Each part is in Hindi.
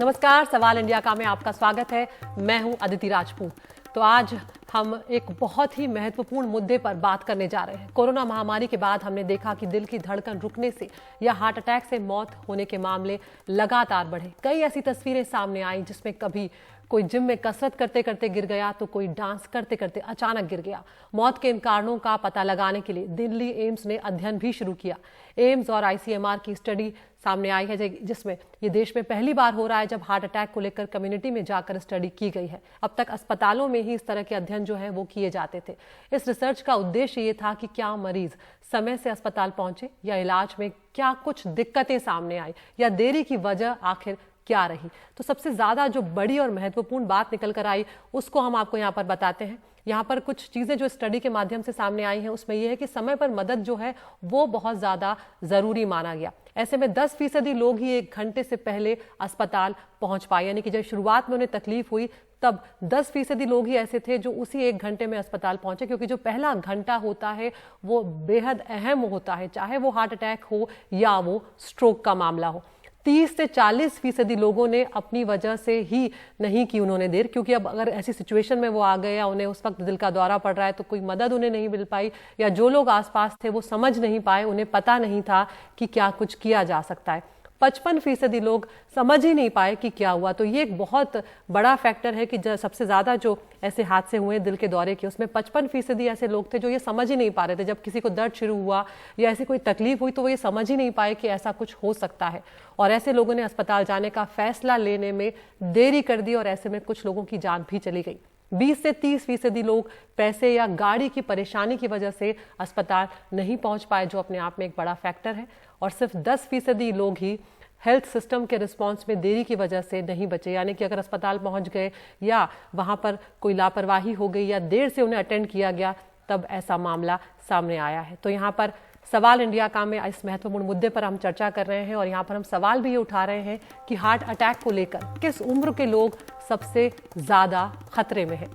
नमस्कार, सवाल इंडिया का में आपका स्वागत है। मैं हूं अदिति राजपूत। तो आज हम एक बहुत ही महत्वपूर्ण मुद्दे पर बात करने जा रहे हैं। कोरोना महामारी के बाद हमने देखा कि दिल की धड़कन रुकने से या हार्ट अटैक से मौत होने के मामले लगातार बढ़े। कई ऐसी तस्वीरें सामने आई जिसमें कभी कोई जिम में कसरत करते करते गिर गया तो कोई डांस करते करते अचानक गिर गया। मौत के इन कारणों का पता लगाने के लिए दिल्ली एम्स ने अध्ययन भी शुरू किया। एम्स और आईसीएमआर की स्टडी सामने आई है जिसमें ये देश में पहली बार हो रहा है जब हार्ट अटैक को लेकर कम्युनिटी में जाकर स्टडी की गई है। अब तक अस्पतालों में ही इस तरह के अध्ययन जो है वो किए जाते थे। इस रिसर्च का उद्देश्य ये था कि क्या मरीज समय से अस्पताल पहुंचे या इलाज में क्या कुछ दिक्कतें सामने आई या देरी की वजह आखिर क्या रही। तो सबसे ज्यादा जो बड़ी और महत्वपूर्ण बात निकल कर आई उसको हम आपको यहाँ पर बताते हैं। यहाँ पर कुछ चीजें जो स्टडी के माध्यम से सामने आई हैं उसमें यह है कि समय पर मदद जो है वो बहुत ज्यादा जरूरी माना गया। ऐसे में 10% लोग ही 1 घंटे से पहले अस्पताल पहुंच पाए, यानी कि जब शुरुआत में उन्हें तकलीफ हुई तब 10% लोग ही ऐसे थे जो उसी 1 घंटे में अस्पताल पहुंचे, क्योंकि जो पहला घंटा होता है वो बेहद अहम होता है, चाहे वो हार्ट अटैक हो या वो स्ट्रोक का मामला हो। 30 से 40% लोगों ने अपनी वजह से ही नहीं की उन्होंने देर, क्योंकि अब अगर ऐसी सिचुएशन में वो आ गए या उन्हें उस वक्त दिल का दौरा पड़ रहा है तो कोई मदद उन्हें नहीं मिल पाई, या जो लोग आसपास थे वो समझ नहीं पाए, उन्हें पता नहीं था कि क्या कुछ किया जा सकता है। 55% लोग समझ ही नहीं पाए कि क्या हुआ। तो ये एक बहुत बड़ा फैक्टर है कि सबसे ज्यादा जो ऐसे हादसे हुए दिल के दौरे के उसमें 55% ऐसे लोग थे जो ये समझ ही नहीं पा रहे थे। जब किसी को दर्द शुरू हुआ या ऐसी कोई तकलीफ हुई तो वो ये समझ ही नहीं पाए कि ऐसा कुछ हो सकता है, और ऐसे लोगों ने अस्पताल जाने का फैसला लेने में देरी कर दी और ऐसे में कुछ लोगों की जान भी चली गई। 20 से 30% लोग पैसे या गाड़ी की परेशानी की वजह से अस्पताल नहीं पहुंच पाए, जो अपने आप में एक बड़ा फैक्टर है। और सिर्फ 10% लोग ही हेल्थ सिस्टम के रिस्पांस में देरी की वजह से नहीं बचे, यानी कि अगर अस्पताल पहुंच गए या वहां पर कोई लापरवाही हो गई या देर से उन्हें अटेंड किया गया तब ऐसा मामला सामने आया है। तो यहाँ पर सवाल इंडिया का में इस महत्वपूर्ण मुद्दे पर हम चर्चा कर रहे हैं और यहाँ पर हम सवाल भी ये उठा रहे हैं कि हार्ट अटैक को लेकर किस उम्र के लोग सबसे ज्यादा खतरे में हैं,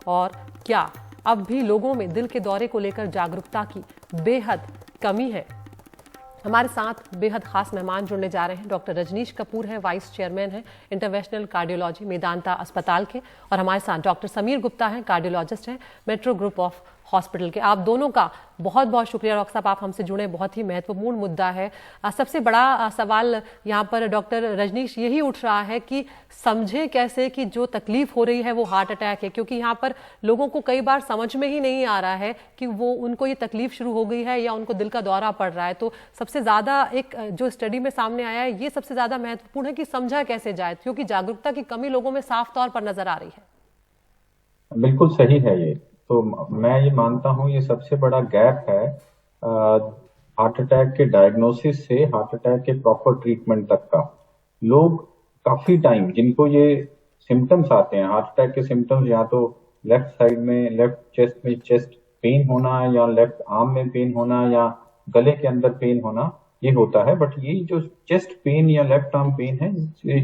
और क्या अब भी लोगों में दिल के दौरे को लेकर जागरूकता की बेहद कमी है। हमारे साथ बेहद खास मेहमान जुड़ने जा रहे हैं। डॉक्टर रजनीश कपूर हैं, वाइस चेयरमैन हैं इंटरवेंशनल कार्डियोलॉजी मेदांता अस्पताल के, और हमारे साथ डॉक्टर समीर गुप्ता हैं, कार्डियोलॉजिस्ट हैं मेट्रो ग्रुप ऑफ हॉस्पिटल के। आप दोनों का बहुत बहुत शुक्रिया डॉक्टर साहब, आप हमसे जुड़े। बहुत ही महत्वपूर्ण मुद्दा है। सबसे बड़ा सवाल यहाँ पर डॉक्टर रजनीश यही उठ रहा है कि समझे कैसे कि जो तकलीफ हो रही है वो हार्ट अटैक है, क्योंकि यहाँ पर लोगों को कई बार समझ में ही नहीं आ रहा है कि वो उनको ये तकलीफ शुरू हो गई है या उनको दिल का दौरा पड़ रहा है। तो सबसे ज्यादा एक जो स्टडी में सामने आया है ये सबसे ज्यादा महत्वपूर्ण है कि समझा कैसे जाए, क्योंकि जागरूकता की कमी लोगों में साफ तौर पर नजर आ रही है। बिल्कुल सही है ये। तो मैं ये मानता हूँ ये सबसे बड़ा गैप है हार्ट अटैक के डायग्नोसिस से हार्ट अटैक के प्रॉपर ट्रीटमेंट तक का। लोग काफी टाइम जिनको ये सिम्टम्स आते हैं हार्ट अटैक के सिम्टम्स, या तो लेफ्ट साइड में लेफ्ट चेस्ट में चेस्ट पेन होना, या लेफ्ट आर्म में पेन होना, या गले के अंदर पेन होना, ये होता है। बट ये जो चेस्ट पेन या लेफ्ट आर्म पेन है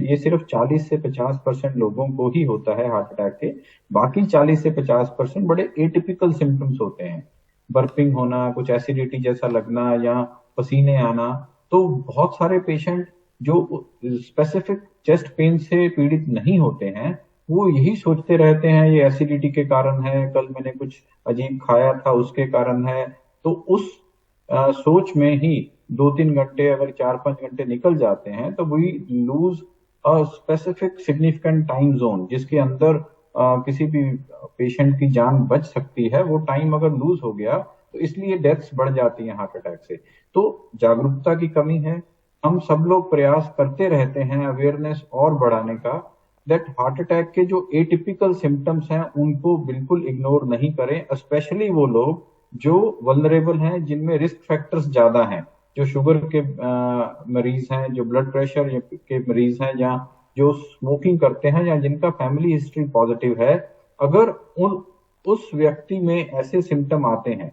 ये सिर्फ 40 से 50% लोगों को ही होता है हार्ट अटैक के। बाकी 40 से 50% बड़े एटिपिकल सिम्टम्स होते हैं, बर्पिंग होना, कुछ एसिडिटी जैसा लगना या पसीने आना। तो बहुत सारे पेशेंट जो स्पेसिफिक चेस्ट पेन से पीड़ित नहीं होते हैं वो यही सोचते रहते हैं ये एसिडिटी के कारण है, कल मैंने कुछ अजीब खाया था उसके कारण है। तो उस सोच में ही 2-3 घंटे अगर 4-5 घंटे निकल जाते हैं तो we lose a specific significant time zone जिसके अंदर किसी भी पेशेंट की जान बच सकती है। वो टाइम अगर लूज हो गया तो इसलिए डेथ्स बढ़ जाती हैं हार्ट अटैक से। तो जागरूकता की कमी है। हम सब लोग प्रयास करते रहते हैं अवेयरनेस और बढ़ाने का, दैट हार्ट अटैक के जो एटिपिकल सिम्टम्स हैं उनको बिल्कुल इग्नोर नहीं करें। स्पेशली वो लोग जो वल्नरेबल हैं, जिनमें रिस्क फैक्टर्स ज्यादा हैं, जो शुगर के मरीज हैं, जो ब्लड प्रेशर के मरीज हैं, या जो स्मोकिंग करते हैं, या जिनका फैमिली हिस्ट्री पॉजिटिव है। अगर उस व्यक्ति में ऐसे सिम्टम आते हैं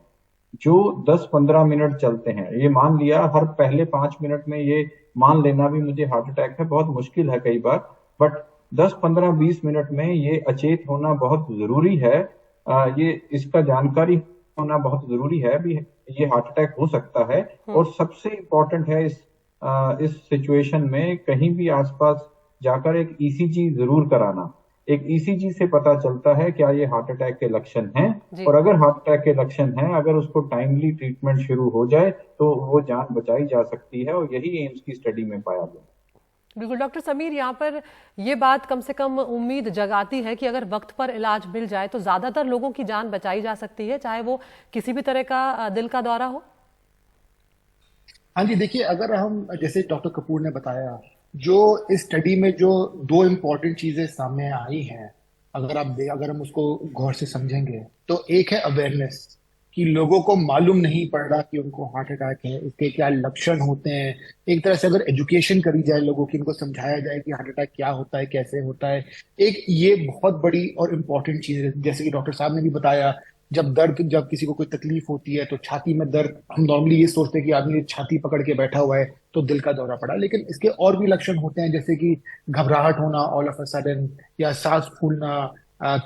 जो 10-15 मिनट चलते हैं, ये मान लिया हर पहले 5 मिनट में ये मान लेना भी मुझे हार्ट अटैक है बहुत मुश्किल है कई बार, बट 10-15-20 मिनट में ये अचेत होना बहुत जरूरी है। ये इसका जानकारी होना बहुत जरूरी है भी, ये हार्ट अटैक हो सकता है। और सबसे इम्पोर्टेंट है इस सिचुएशन में कहीं भी आसपास जाकर एक ईसीजी जरूर कराना। एक ईसीजी से पता चलता है क्या ये हार्ट अटैक के लक्षण हैं, जी और अगर हार्ट अटैक के लक्षण हैं, अगर उसको टाइमली ट्रीटमेंट शुरू हो जाए तो वो जान बचाई जा सकती है, और यही एम्स की स्टडी में पाया गया। बिल्कुल डॉक्टर समीर, यहाँ पर ये बात कम से कम उम्मीद जगाती है कि अगर वक्त पर इलाज मिल जाए तो ज्यादातर लोगों की जान बचाई जा सकती है, चाहे वो किसी भी तरह का दिल का दौरा हो। हाँ जी, देखिए, अगर हम जैसे डॉक्टर कपूर ने बताया, जो इस स्टडी में जो दो इम्पोर्टेंट चीजें सामने आई हैं, अगर हम उसको गौर से समझेंगे, तो एक है अवेयरनेस, कि लोगों को मालूम नहीं पड़ रहा कि उनको हार्ट अटैक है, इसके क्या लक्षण होते हैं। एक तरह से अगर एजुकेशन करी जाए लोगों की, इनको समझाया जाए कि हार्ट अटैक क्या होता है, कैसे होता है, एक ये बहुत बड़ी और इम्पोर्टेंट चीज है। जैसे कि डॉक्टर साहब ने भी बताया, जब किसी को कोई तकलीफ होती है तो छाती में दर्द, हम नॉर्मली ये सोचते हैं कि आदमी छाती पकड़ के बैठा हुआ है तो दिल का दौरा पड़ा, लेकिन इसके और भी लक्षण होते हैं, जैसे कि घबराहट होना ऑल ऑफ अ सडन, या सांस फूलना,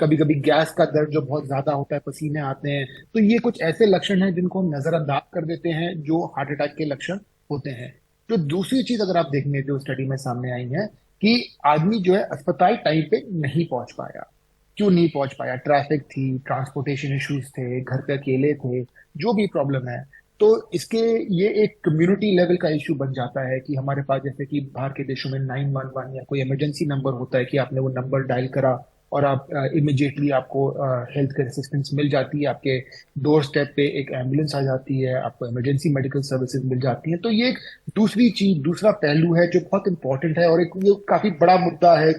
कभी कभी गैस का दर्द जो बहुत ज्यादा होता है, पसीने आते हैं। तो ये कुछ ऐसे लक्षण हैं जिनको हम नजरअंदाज कर देते हैं, जो हार्ट अटैक के लक्षण होते हैं। तो दूसरी चीज अगर आप देखेंगे जो स्टडी में सामने आई है, कि आदमी जो है अस्पताल टाइम पे नहीं पहुंच पाया। क्यों नहीं पहुंच पाया? ट्रैफिक थी, ट्रांसपोर्टेशन इश्यूज थे, घर पे अकेले थे, जो भी प्रॉब्लम है। तो इसके ये एक कम्युनिटी लेवल का इशू बन जाता है कि हमारे पास, जैसे कि बाहर के देशों में 911 या कोई इमरजेंसी नंबर होता है, कि आपने वो नंबर डायल करा और आप इमिडिएटली आपको हेल्थ केयर असिस्टेंस मिल जाती है, आपके डोर स्टेप पे एक एम्बुलेंस आ जाती है, आपको इमरजेंसी मेडिकल सर्विसेज मिल जाती हैं। तो ये एक दूसरी चीज, दूसरा पहलू है जो बहुत इंपॉर्टेंट है, और एक ये काफी बड़ा मुद्दा है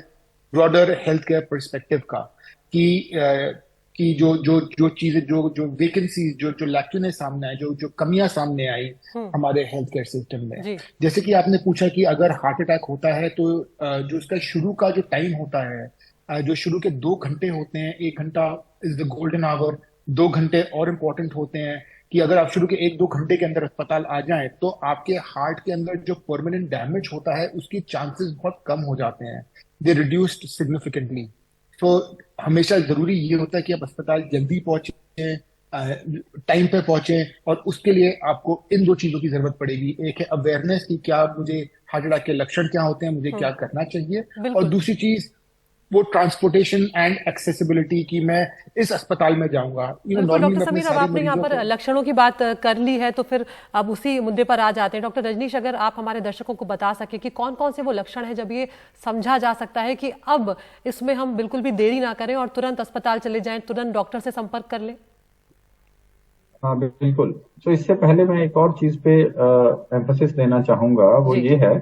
ब्रॉडर हेल्थ केयर परस्पेक्टिव का, कि कि जो चीजें, जो वेकेंसी, जो लैक्यूने सामने आए, जो कमियां सामने आई हमारे हेल्थ केयर सिस्टम में। जी जैसे कि आपने पूछा कि अगर हार्ट अटैक होता है तो जो उसका शुरू का जो टाइम होता है, जो शुरू के 2 घंटे होते हैं, 1 घंटा इज द गोल्डन आवर, 2 घंटे और इम्पोर्टेंट होते हैं, कि अगर आप शुरू के 1-2 घंटे के अंदर अस्पताल आ जाएं तो आपके हार्ट के अंदर जो परमानेंट डैमेज होता है उसकी चांसेस बहुत कम हो जाते हैं, दे रिड्यूस्ड सिग्निफिकेंटली। तो हमेशा जरूरी ये होता है कि आप अस्पताल जल्दी पहुंचे, टाइम पे पहुंचे, और उसके लिए आपको इन दो चीजों की जरूरत पड़ेगी। एक है अवेयरनेस, कि क्या मुझे हार्ट अटैक के लक्षण क्या होते हैं, मुझे क्या करना चाहिए, और बिल्कुल दूसरी चीज वो ट्रांसपोर्टेशन एंड एक्सेसिबिलिटी, की मैं इस अस्पताल में जाऊंगा। बिल्कुल नॉर्मली डॉक्टर मैं अपने समीर, अब सारे आपने यहाँ मरीजों पर को, लक्षणों की बात कर ली है तो फिर अब उसी मुद्दे पर आ जाते हैं। डॉक्टर रजनीश, अगर आप हमारे दर्शकों को बता सके कि कौन कौन से वो लक्षण हैं जब ये समझा जा सकता है कि अब इसमें हम बिल्कुल भी देरी ना करें और तुरंत अस्पताल चले जाएं, तुरंत डॉक्टर से संपर्क कर लें। हाँ बिल्कुल। तो इससे पहले मैं एक और चीज पे एम्फोसिस देना चाहूंगा, वो जी ये है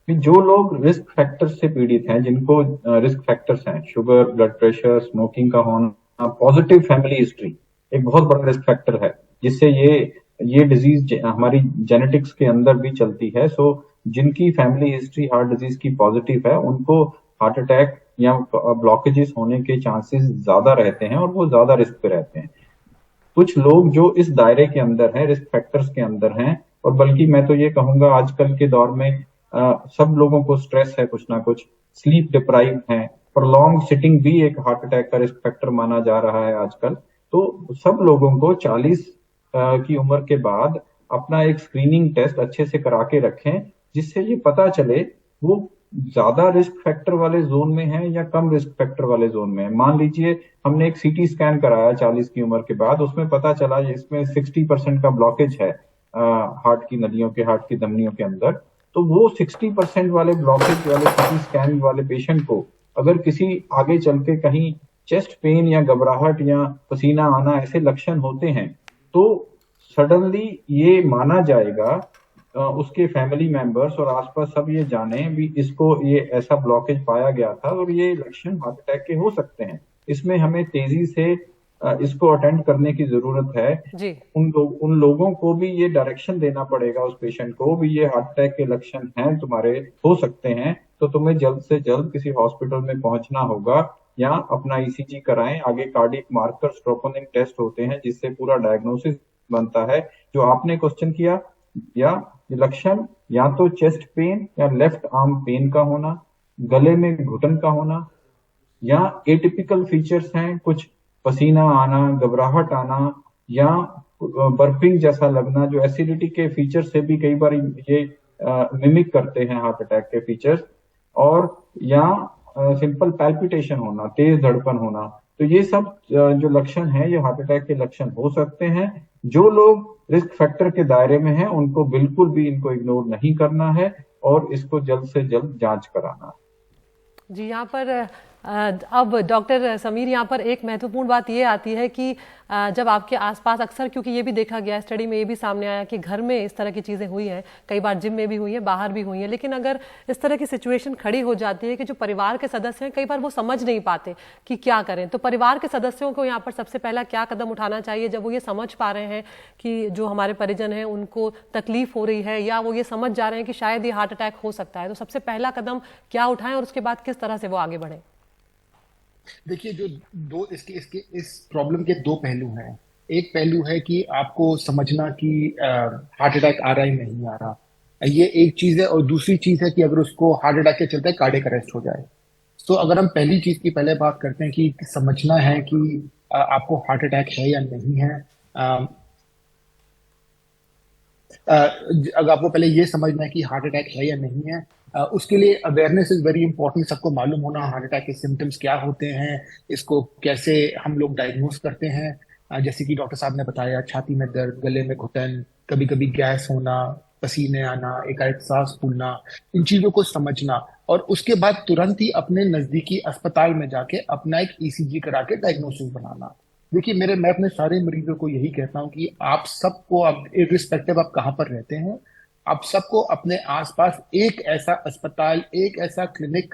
कि जो लोग रिस्क फैक्टर से पीड़ित हैं, जिनको रिस्क फैक्टर्स हैं, शुगर, ब्लड प्रेशर, स्मोकिंग का होना, पॉजिटिव फैमिली हिस्ट्री एक बहुत बड़ा रिस्क फैक्टर है, जिससे ये डिजीज हमारी जेनेटिक्स के अंदर भी चलती है। सो जिनकी फैमिली हिस्ट्री हार्ट डिजीज की पॉजिटिव है, उनको हार्ट अटैक या ब्लॉकेजेस होने के चांसेस ज्यादा रहते हैं, और वो ज्यादा रिस्क पे रहते हैं। कुछ लोग जो इस दायरे के अंदर हैं, रिस्क फैक्टर्स के अंदर हैं, और बल्कि मैं तो ये कहूंगा आजकल के दौर में सब लोगों को स्ट्रेस है, कुछ ना कुछ स्लीप डिप्राइव है, प्रोलॉन्ग सिटिंग भी एक हार्ट अटैक का रिस्क फैक्टर माना जा रहा है आजकल। तो सब लोगों को 40 की उम्र के बाद अपना एक स्क्रीनिंग टेस्ट अच्छे से करा के रखें, जिससे ये पता चले वो ज्यादा रिस्क फैक्टर वाले जोन में है या कम रिस्क फैक्टर वाले जोन में है। मान लीजिए हमने एक सीटी स्कैन कराया 40 की उम्र के बाद, उसमें पता चला इसमें 60% का ब्लॉकेज है हार्ट की नलियों के, हार्ट की धमनियों के अंदर। तो वो 60% वाले ब्लॉकेज वाले सीटी स्कैन वाले पेशेंट को अगर किसी आगे चल के कहीं चेस्ट पेन या घबराहट या पसीना आना ऐसे लक्षण होते हैं, तो सडनली ये माना जाएगा, उसके फैमिली मेंबर्स और आसपास सब ये जाने भी इसको ये ऐसा ब्लॉकेज पाया गया था और ये लक्षण हार्ट अटैक के हो सकते हैं। इसमें हमें तेजी से इसको अटेंड करने की जरूरत है। जी उन लोगों को भी ये डायरेक्शन देना पड़ेगा, उस पेशेंट को भी, ये हार्ट अटैक के लक्षण हैं तुम्हारे, हो सकते हैं, तो तुम्हें जल्द से जल्द किसी हॉस्पिटल में पहुंचना होगा, या अपना ईसीजी कराएं। आगे कार्डियक मार्कर्स, ट्रोपोनिन टेस्ट होते हैं, जिससे पूरा डायग्नोसिस बनता है। जो आपने क्वेश्चन किया, या लक्षण या तो चेस्ट पेन या लेफ्ट आर्म पेन का होना, गले में घुटन का होना, या एटिपिकल फीचर्स हैं, कुछ पसीना आना, घबराहट आना, या बर्पिंग जैसा लगना, जो एसिडिटी के फीचर से भी कई बार ये मिमिक करते हैं हार्ट अटैक के फीचर्स। और या सिंपल पैल्पिटेशन होना, तेज धड़कन होना। तो ये सब जो लक्षण है ये हार्ट अटैक के लक्षण हो सकते हैं। जो लोग रिस्क फैक्टर के दायरे में हैं उनको बिल्कुल भी इनको इग्नोर नहीं करना है और इसको जल्द से जल्द जांच कराना है। जी, यहाँ पर अब डॉक्टर समीर, यहाँ पर एक महत्वपूर्ण बात ये आती है कि जब आपके आसपास अक्सर, क्योंकि ये भी देखा गया स्टडी में, ये भी सामने आया कि घर में इस तरह की चीज़ें हुई हैं, कई बार जिम में भी हुई हैं, बाहर भी हुई हैं, लेकिन अगर इस तरह की सिचुएशन खड़ी हो जाती है कि जो परिवार के सदस्य हैं कई बार वो समझ नहीं पाते कि क्या करें, तो परिवार के सदस्यों को यहाँ पर सबसे पहला क्या कदम उठाना चाहिए जब वो ये समझ पा रहे हैं कि जो हमारे परिजन हैं उनको तकलीफ हो रही है या वो ये समझ जा रहे हैं कि शायद ये हार्ट अटैक हो सकता है, तो सबसे पहला कदम क्या उठाएं और उसके बाद किस तरह से वो आगे बढ़ें? देखिए, जो दो इसके इसके इस प्रॉब्लम के दो पहलू हैं। एक पहलू है कि आपको समझना कि हार्ट अटैक आ रहा है नहीं आ रहा, ये एक चीज है। और दूसरी चीज है कि अगर उसको हार्ट अटैक के चलते कार्डियक अरेस्ट हो जाए। तो अगर हम पहली चीज की पहले बात करते हैं कि समझना है कि आपको हार्ट अटैक है या नहीं है, अगर आपको पहले ये समझना है कि हार्ट अटैक है या नहीं है, उसके लिए अवेयरनेस इज वेरी इंपॉर्टेंट। सबको मालूम होना हार्ट अटैक के सिम्टम्स क्या होते हैं, इसको कैसे हम लोग डायग्नोस करते हैं। जैसे कि डॉक्टर साहब ने बताया, छाती में दर्द, गले में घुटन, कभी कभी गैस होना, पसीने आना, एकाएक सांस फूलना, इन चीजों को समझना और उसके बाद तुरंत ही अपने नजदीकी अस्पताल में जाके अपना एक ईसीजी करा के डायग्नोसिस बनाना। देखिए, मैं अपने सारे मरीजों को यही कहता हूँ कि आप सबको, आप इर्रिस्पेक्टिव आप कहाँ पर रहते हैं, आप सबको अपने आसपास एक ऐसा अस्पताल, एक ऐसा क्लिनिक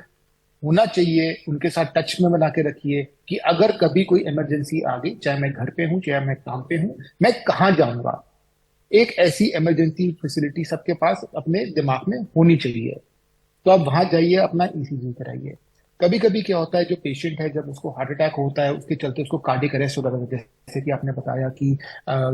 होना चाहिए, उनके साथ टच में बना के रखिए कि अगर कभी कोई इमरजेंसी आ गई, चाहे मैं घर पे हूं चाहे मैं काम पे हूं, मैं कहाँ जाऊंगा। एक ऐसी इमरजेंसी फैसिलिटी सबके पास अपने दिमाग में होनी चाहिए। तो आप वहां जाइए, अपना ईसीजी कराइए। कभी कभी क्या होता है, जो पेशेंट है जब उसको हार्ट अटैक होता है उसके चलते उसको कार्डियक अरेस्ट हो जाता है, जैसे कि आपने बताया कि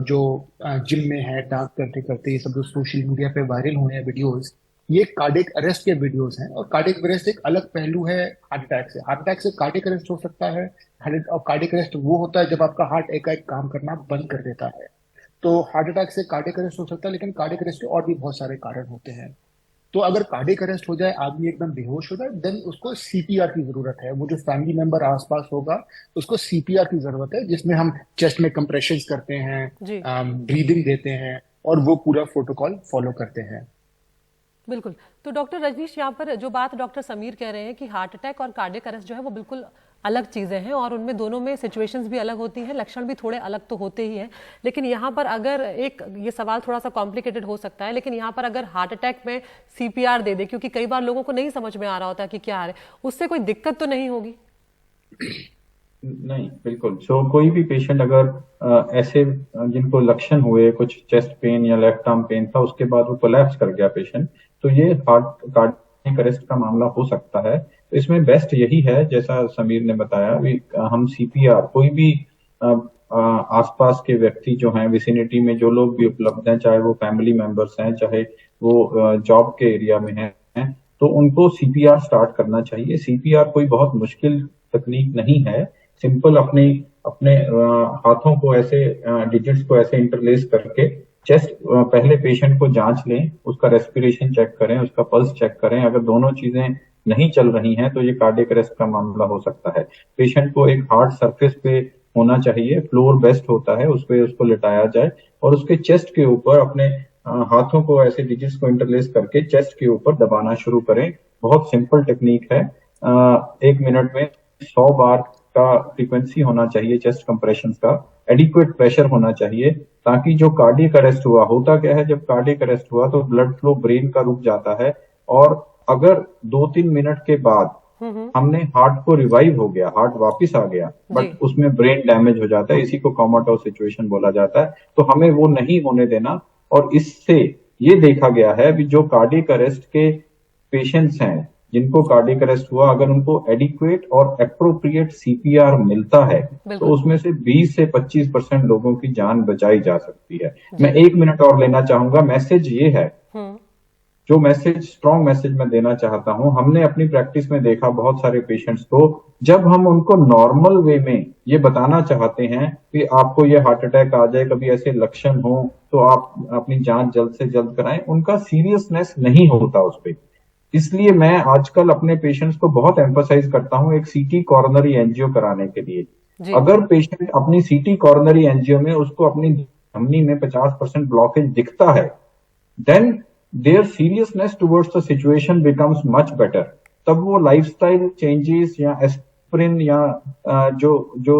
जो जिम में है डांस करते करते, ये सब जो सोशल मीडिया पे वायरल हुए हैं वीडियोस, ये कार्डियक अरेस्ट के वीडियोस हैं। और कार्डियक अरेस्ट एक अलग पहलू है हार्ट अटैक से। हार्ट अटैक से कार्डियक अरेस्ट हो सकता है, और कार्डियक अरेस्ट वो होता है जब आपका हार्ट एकाएक काम करना बंद कर देता है। तो हार्ट अटैक से कार्डियक अरेस्ट हो सकता है, लेकिन कार्डियक अरेस्ट के और भी बहुत सारे कारण होते हैं। तो अगर कार्डियक अरेस्ट हो जाए, आदमी एकदम बेहोश हो जाए, देन उसको सीपीआर की जरूरत है। वो जो फैमिली मेंबर आसपास होगा उसको सीपीआर की जरूरत है, जिसमें हम चेस्ट में कंप्रेशंस करते हैं, ब्रीदिंग देते हैं और वो पूरा प्रोटोकॉल फॉलो करते हैं। बिल्कुल। तो डॉक्टर रजनीश, यहाँ पर जो बात डॉक्टर समीर कह रहे हैं कि हार्ट अटैक और कार्डियक अरेस्ट जो है वो बिल्कुल अलग चीज़ें हैं और उनमें दोनों में सिचुएशंस भी अलग होती हैं, लक्षण भी थोड़े अलग तो होते ही हैं। लेकिन यहाँ पर अगर ये सवाल थोड़ा सा कॉम्प्लिकेटेड हो सकता है, लेकिन यहाँ पर अगर हार्ट अटैक में सीपीआर दे दे, क्योंकि कई बार लोगों को नहीं समझ में आ रहा होता कि क्या है, उससे कोई दिक्कत तो नहीं होगी? नहीं, बिल्कुल। कोई भी पेशेंट अगर ऐसे जिनको लक्षण हुए, कुछ चेस्ट पेन या लेफ्ट आर्म पेन था, उसके बाद वो कोलैप्स कर गया पेशेंट, तो ये हार्ट कार्डियक अरेस्ट का मामला हो सकता है। तो इसमें बेस्ट यही है, जैसा समीर ने बताया, हम सीपीआर, कोई भी आसपास के व्यक्ति जो हैं, विसिनिटी में जो लोग भी उपलब्ध हैं, चाहे वो फैमिली मेंबर्स हैं, चाहे वो जॉब के एरिया में हैं, तो उनको सीपीआर स्टार्ट करना चाहिए। सीपीआर कोई बहुत मुश्किल तकनीक नहीं है। सिंपल अपने हाथों को ऐसे, डिजिट्स को ऐसे इंटरलेस करके चेस्ट, पहले पेशेंट को जांच लें, उसका रेस्पिरेशन चेक करें, उसका पल्स चेक करें। अगर दोनों चीजें नहीं चल रही हैं तो ये कार्डियक अरेस्ट का मामला हो सकता है। पेशेंट को एक हार्ड सरफेस पे होना चाहिए, फ्लोर बेस्ट होता है, उस पे उसको लिटाया जाए और उसके चेस्ट के ऊपर अपने हाथों को ऐसे डिजिट्स को इंटरलेस करके चेस्ट के ऊपर दबाना शुरू करें। बहुत सिंपल टेक्निक है। 1 मिनट में 100 बार का फ्रीक्वेंसी होना चाहिए चेस्ट कंप्रेशन का, एडिक्वेट प्रेशर होना चाहिए, ताकि जो कार्डियक अरेस्ट हुआ, होता क्या है, जब कार्डियक अरेस्ट हुआ तो ब्लड फ्लो ब्रेन का रुक जाता है और अगर 2-3 मिनट के बाद हमने हार्ट को रिवाइव हो गया, हार्ट वापस आ गया, बट उसमें ब्रेन डैमेज हो जाता है, इसी को कोमाटोस सिचुएशन बोला जाता है। तो हमें वो नहीं होने देना। और इससे ये देखा गया है कि जो कार्डियक अरेस्ट के पेशेंट्स हैं, जिनको कार्डियक अरेस्ट हुआ, अगर उनको एडिक्वेट और एप्रोप्रिएट सीपीआर मिलता है तो उसमें से 20 से 25% लोगों की जान बचाई जा सकती है। मैं 1 मिनट और लेना चाहूंगा। मैसेज ये है, जो मैसेज, स्ट्रॉन्ग मैसेज मैं देना चाहता हूं, हमने अपनी प्रैक्टिस में देखा बहुत सारे पेशेंट्स को, जब हम उनको नॉर्मल वे में ये बताना चाहते हैं कि आपको ये हार्ट अटैक आ जाए, कभी ऐसे लक्षण हो तो आप अपनी जांच जल्द से जल्द कराएं, उनका सीरियसनेस नहीं होता उस पर। इसलिए मैं आजकल अपने पेशेंट्स को बहुत एम्फसाइज करता हूं एक सीटी कॉरोनरी एंजियो कराने के लिए। जी। अगर पेशेंट अपनी सीटी कॉरोनरी एंजियो में उसको अपनी धमनी में 50% ब्लॉकेज दिखता है, then their seriousness towards the situation becomes much better. तब वो लाइफस्टाइल चेंजेस या एस्पिरिन या जो जो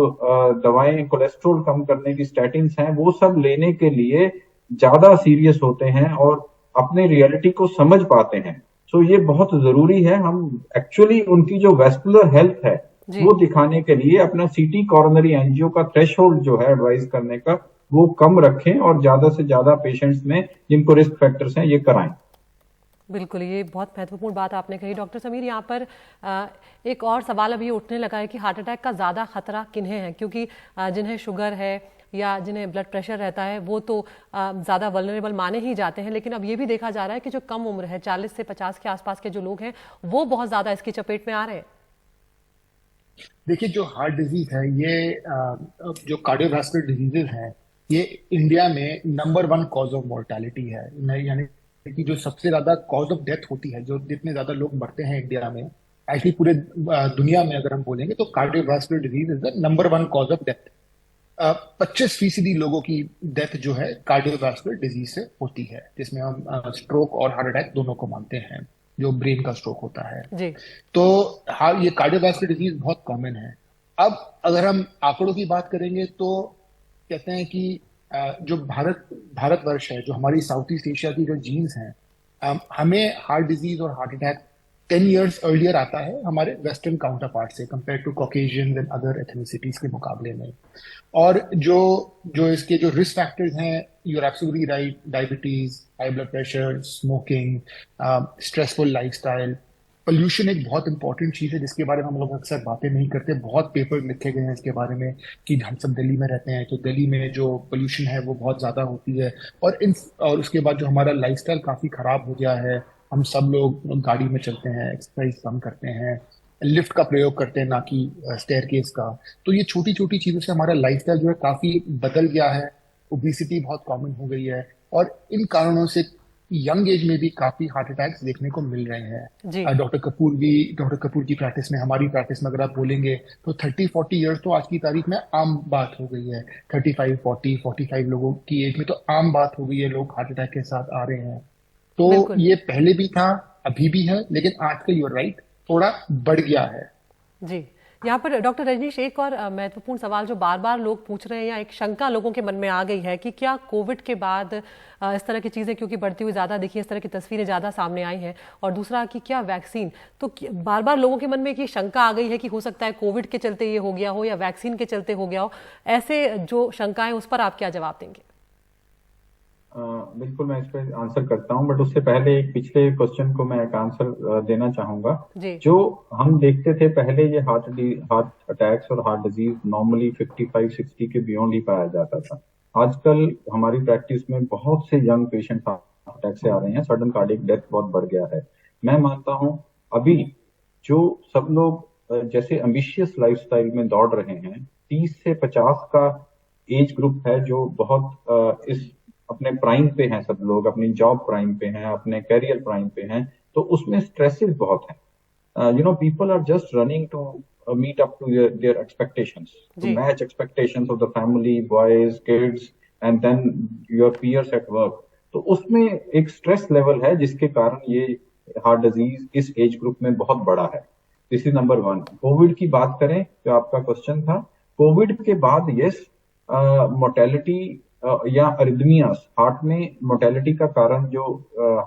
दवाएं कोलेस्ट्रॉल कम करने की स्टैटिन्स हैं वो सब लेने के लिए ज्यादा सीरियस होते हैं और अपने रियलिटी को समझ पाते हैं। सो ये बहुत जरूरी है, हम एक्चुअली उनकी जो वेस्कुलर हेल्थ है जी। वो दिखाने के लिए अपना सीटी कॉरोनरी एंजियो का थ्रेशोल्ड जो है एडवाइस करने का वो कम रखें और ज्यादा से ज्यादा पेशेंट्स में जिनको रिस्क फैक्टर्स हैं ये कराएं। बिल्कुल, ये बहुत महत्वपूर्ण बात आपने कही डॉक्टर समीर। यहाँ पर एक और सवाल अभी उठने लगा है कि हार्ट अटैक का ज़्यादा खतरा किन्हें है, क्योंकि जिन्हें शुगर है या जिन्हें ब्लड प्रेशर रहता है वो तो ज़्यादा वल्नरेबल माने ही जाते हैं, लेकिन अब ये भी देखा जा रहा है कि जो कम उम्र है 40 से 50 के आसपास के जो लोग हैं वो बहुत ज़्यादा इसकी चपेट में आ रहे हैं। देखिए, जो हार्ट डिजीज है ये जो कार्डियोवास्कुलर डिजीजेज हैं, ये इंडिया में number one cause of mortality है। यानी कि जो सबसे ज्यादा कॉज ऑफ डेथ होती है, जो जितने ज्यादा लोग मरते हैं इंडिया में, एक्चुअली पूरे दुनिया में अगर हम बोलेंगे तो cardiovascular disease is the number one cause of death. 25% लोगों की डेथ जो है कार्डियोवास्कुलर डिजीज से होती है, जिसमें हम स्ट्रोक और हार्ट अटैक दोनों को मानते हैं, जो ब्रेन का स्ट्रोक होता है। जी। तो हाँ, ये कार्डियोवास्कुलर डिजीज बहुत कॉमन है। अब अगर हम आंकड़ों की बात करेंगे तो कहते हैं कि जो भारतवर्ष है, जो हमारी साउथ ईस्ट एशिया की जो जीन्स हैं, हमें हार्ट डिजीज और हार्ट अटैक 10 years अर्लियर आता है हमारे वेस्टर्न काउंटर पार्ट से, compare to Caucasian and other ethnicities के मुकाबले में। और जो जो इसके जो रिस्क फैक्टर्स हैं, you are absolutely right, diabetes, high blood pressure, smoking, stressful lifestyle, pollution एक बहुत इंपॉर्टेंट चीज है जिसके बारे में हम लोग अक्सर बातें नहीं करते। बहुत पेपर लिखे गए हैं इसके बारे में कि हम सब दिल्ली में रहते हैं तो दिल्ली में जो पोल्यूशन है वो बहुत ज्यादा होती है। और उसके बाद जो हमारा लाइफस्टाइल काफी खराब हो गया है, हम सब लोग गाड़ी में चलते हैं, एक्सरसाइज कम करते हैं, लिफ्ट का प्रयोग करते हैं ना कि स्टेयरकेस का। तो ये छोटी छोटी चीजों से हमारा लाइफस्टाइल जो है काफी बदल गया है। ओबेसिटी बहुत कॉमन हो गई है और इन कारणों से यंग एज में भी काफी हार्ट अटैक्स देखने को मिल रहे जी। हैं। डॉक्टर कपूर की प्रैक्टिस में, हमारी प्रैक्टिस में अगर आप बोलेंगे तो 30-40 ईयर्स तो आज की तारीख में आम बात हो गई है। 35-40-45 लोगों की एज में तो आम बात हो गई है, लोग हार्ट अटैक के साथ आ रहे हैं। तो बिल्कुल। ये पहले भी था, अभी भी है, लेकिन आजकल यूर राइट, थोड़ा बढ़ गया है। जी। यहाँ पर डॉक्टर रजनीश, एक और महत्वपूर्ण सवाल जो बार बार लोग पूछ रहे हैं या एक शंका लोगों के मन में आ गई है कि क्या कोविड के बाद इस तरह की चीज़ें क्योंकि बढ़ती हुई ज़्यादा दिखी, इस तरह की तस्वीरें ज़्यादा सामने आई हैं, और दूसरा कि क्या वैक्सीन, तो बार बार लोगों के मन में एक ये शंका आ गई है कि हो सकता है कोविड के चलते ये हो गया हो या वैक्सीन के चलते हो गया हो। ऐसे जो शंकाएं, उस पर आप क्या जवाब देंगे? बिल्कुल, मैं इस पर आंसर करता हूं, बट उससे पहले एक पिछले क्वेश्चन को मैं एक आंसर देना चाहूंगा। जी। जो हम देखते थे पहले, ये हार्ट अटैक्स और हार्ट डिजीज नॉर्मली 55-60 के बियॉन्ड ही पाया जाता था। आजकल हमारी प्रैक्टिस में बहुत से यंग पेशेंट हार्ट अटैक से आ रहे हैं, सडन कार्डियक डेथ बहुत बढ़ गया है। मैं मानता हूं अभी जो सब लोग जैसे एम्बिशियस लाइफस्टाइल में दौड़ रहे हैं, 30 से 50 का एज ग्रुप है जो बहुत इस अपने प्राइम पे हैं, सब लोग अपनी जॉब प्राइम पे हैं, अपने करियर प्राइम पे हैं, तो उसमें स्ट्रेसेस बहुत हैं। People are just running to meet up to their expectations, to match expectations of the family, boys, kids, and then your peers at work. तो उसमें एक स्ट्रेस लेवल है जिसके कारण ये हार्ट डिजीज इस एज ग्रुप में बहुत बड़ा है। This is number one. COVID की बात करें जो आपका क्वेश्चन था, कोविड के बाद यस, मोर्टेलिटी या अरिदमियास, हार्ट में मोर्टेलिटी का कारण जो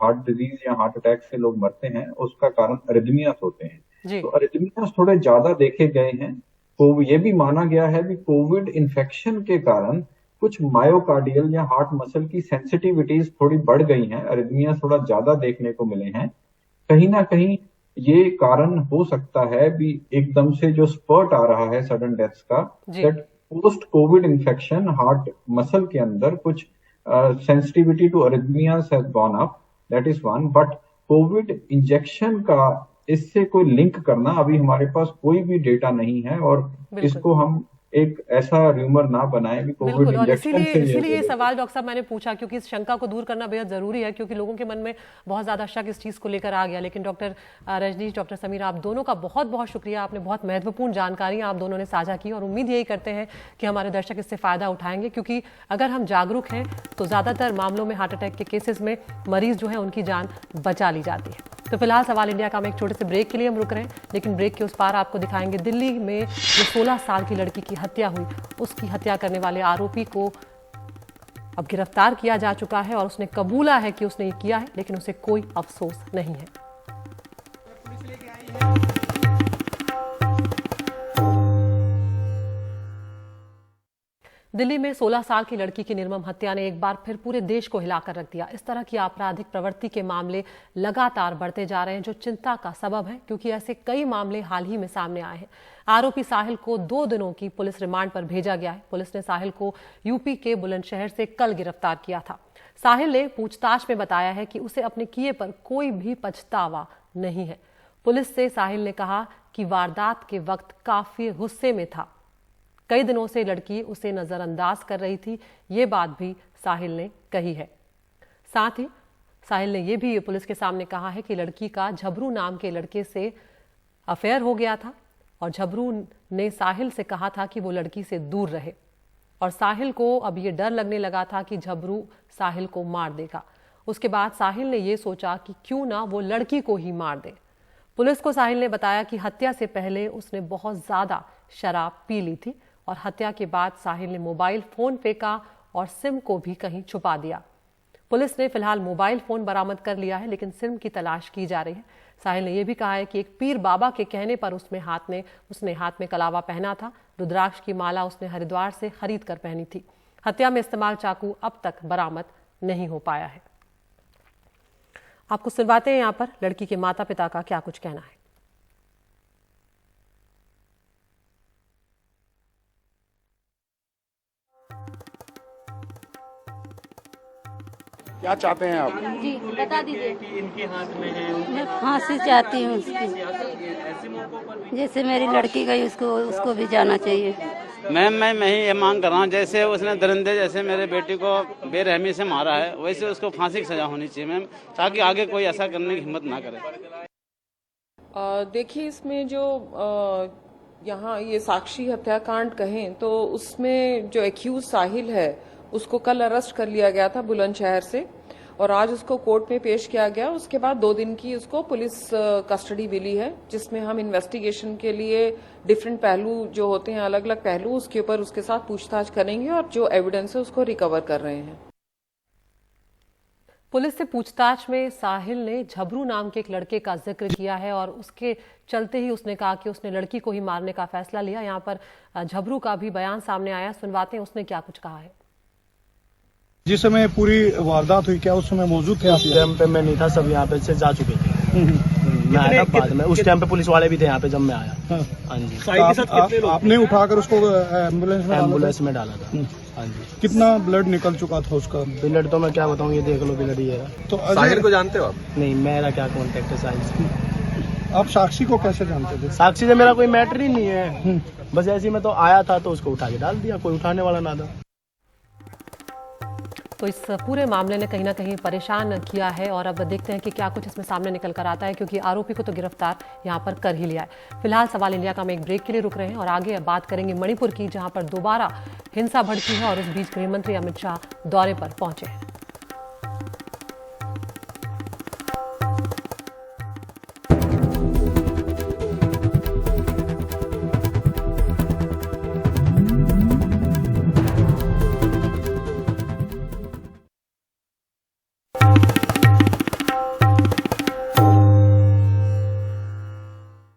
हार्ट डिजीज या हार्ट अटैक से लोग मरते हैं उसका कारण अरिदमियास होते हैं। तो अरिदमियास थोड़े ज्यादा देखे गए हैं। तो ये भी माना गया है कि कोविड इन्फेक्शन के कारण कुछ मायोकार्डियल या हार्ट मसल की सेंसिटिविटीज थोड़ी बढ़ गई हैं, अरिदमियास थोड़ा ज्यादा देखने को मिले हैं। कहीं ना कहीं ये कारण हो सकता है भी एकदम से जो स्पर्ट आ रहा है सडन डेथ्स का, that post covid infection heart muscle के अंदर कुछ sensitivity to arrhythmias has gone up, that is one. But covid injection का इससे कोई लिंक करना अभी हमारे पास कोई भी डेटा नहीं है, और इसको हम एक ऐसा र्यूमर ना बनाए कि कोविड बिल्कुल, और इंजेक्शन इसीलिए से इसीलिए ये ये सवाल डॉक्टर साहब मैंने पूछा, क्योंकि इस शंका को दूर करना बेहद जरूरी है, क्योंकि लोगों के मन में बहुत ज्यादा शक इस चीज को लेकर आ गया। लेकिन डॉक्टर रजनीश, डॉक्टर समीर, आप दोनों का बहुत बहुत शुक्रिया। आपने बहुत महत्वपूर्ण जानकारियां आप दोनों ने साझा की और उम्मीद यही करते हैं कि हमारे दर्शक इससे फायदा उठाएंगे, क्योंकि अगर हम जागरूक हैं तो ज्यादातर मामलों में, हार्ट अटैक के केसेस में मरीज जो है उनकी जान बचा ली जाती है। तो फिलहाल सवाल इंडिया का हम एक छोटे से ब्रेक के लिए हम रुक रहे हैं, लेकिन ब्रेक के उस पार आपको दिखाएंगे दिल्ली में जो 16 साल की लड़की की हत्या हुई, उसकी हत्या करने वाले आरोपी को अब गिरफ्तार किया जा चुका है और उसने कबूला है कि उसने ये किया है, लेकिन उसे कोई अफसोस नहीं है। दिल्ली में 16 साल की लड़की की निर्मम हत्या ने एक बार फिर पूरे देश को हिलाकर रख दिया। इस तरह की आपराधिक प्रवृत्ति के मामले लगातार बढ़ते जा रहे हैं, जो चिंता का सबब है, क्योंकि ऐसे कई मामले हाल ही में सामने आए हैं। आरोपी साहिल को 2 दिनों की पुलिस रिमांड पर भेजा गया है। पुलिस ने साहिल को यूपी के बुलंदशहर से कल गिरफ्तार किया था। साहिल ने पूछताछ में बताया है कि उसे अपने किए पर कोई भी पछतावा नहीं है। पुलिस से साहिल ने कहा कि वारदात के वक्त काफी गुस्से में था। कई दिनों से लड़की उसे नजरअंदाज कर रही थी, ये बात भी साहिल ने कही है। साथ ही साहिल ने यह भी पुलिस के सामने कहा है कि लड़की का झबरू नाम के लड़के से अफेयर हो गया था और झबरू ने साहिल से कहा था कि वो लड़की से दूर रहे, और साहिल को अब ये डर लगने लगा था कि झबरू साहिल को मार देगा। उसके बाद साहिल ने यह सोचा कि क्यों ना वो लड़की को ही मार दे। पुलिस को साहिल ने बताया कि हत्या से पहले उसने बहुत ज्यादा शराब पी ली थी और हत्या के बाद साहिल ने मोबाइल फोन फेंका और सिम को भी कहीं छुपा दिया। पुलिस ने फिलहाल मोबाइल फोन बरामद कर लिया है, लेकिन सिम की तलाश की जा रही है। साहिल ने यह भी कहा है कि एक पीर बाबा के कहने पर उसने हाथ में कलावा पहना था। रुद्राक्ष की माला उसने हरिद्वार से खरीद कर पहनी थी। हत्या में इस्तेमाल चाकू अब तक बरामद नहीं हो पाया है। आपको सुनवाते हैं यहाँ पर लड़की के माता पिता का क्या कुछ कहना है। क्या चाहते हैं आप? जी बता दीजिए। कि इनके हाथ में है, मैं फांसी चाहती हूँ उसकी, ऐसे मौकों पर भी जैसे मेरी लड़की गई उसको भी जाना चाहिए। मैम मैं ही ये मांग कर रहा हूँ, जैसे उसने दरिंदे जैसे मेरे बेटी को बेरहमी से मारा है, वैसे उसको फांसी की सजा होनी चाहिए मैम, ताकि आगे कोई ऐसा करने की हिम्मत ना करे। देखिए, इसमें जो यहाँ ये साक्षी हत्याकांड कहें तो उसमें जो एक्यूज साहिल है उसको कल अरेस्ट कर लिया गया था बुलंदशहर से, और आज उसको कोर्ट में पेश किया गया। उसके बाद 2 दिन की उसको पुलिस कस्टडी मिली है, जिसमें हम इन्वेस्टिगेशन के लिए डिफरेंट पहलू जो होते हैं, अलग अलग पहलू, उसके ऊपर उसके साथ पूछताछ करेंगे और जो एविडेंस है उसको रिकवर कर रहे हैं। पुलिस से पूछताछ में साहिल ने झबरू नाम के एक लड़के का जिक्र किया है और उसके चलते ही उसने कहा कि उसने लड़की को ही मारने का फैसला लिया। यहाँ पर झबरू का भी बयान सामने आया, सुनवाते हैं उसने क्या कुछ कहा है। जिस समय पूरी वारदात हुई, क्या उस समय मौजूद थे? उस टाइम पे मैं नहीं था, सब यहाँ पे से जा चुके थे। मैं आया था बाद में, उस टाइम पे पुलिस वाले भी थे यहाँ पे जब मैं आया। हाँ जी। तो आपने उठाकर उसको एम्बुलेंस में डाला था। हाँ जी। कितना ब्लड निकल चुका था उसका? ब्लड तो मैं क्या बताऊँ, ये देख लो ब्लड ही है। तो साहिल को जानते हो आप? नहीं, मेरा क्या कॉन्टेक्ट है साहिल से। आप साक्षी को कैसे जानते थे? साक्षी से मेरा कोई मैटर ही नहीं है, बस ऐसे ही मैं तो आया था तो उसको उठा के डाल दिया, कोई उठाने वाला ना था। तो इस पूरे मामले ने कहीं ना कहीं परेशान किया है और अब देखते हैं कि क्या कुछ इसमें सामने निकल कर आता है, क्योंकि आरोपी को तो गिरफ्तार यहाँ पर कर ही लिया है। फिलहाल सवाल इंडिया का हम एक ब्रेक के लिए रुक रहे हैं और आगे अब बात करेंगे मणिपुर की, जहां पर दोबारा हिंसा भड़की है और इस बीच गृह मंत्री अमित शाह दौरे पर पहुंचे हैं।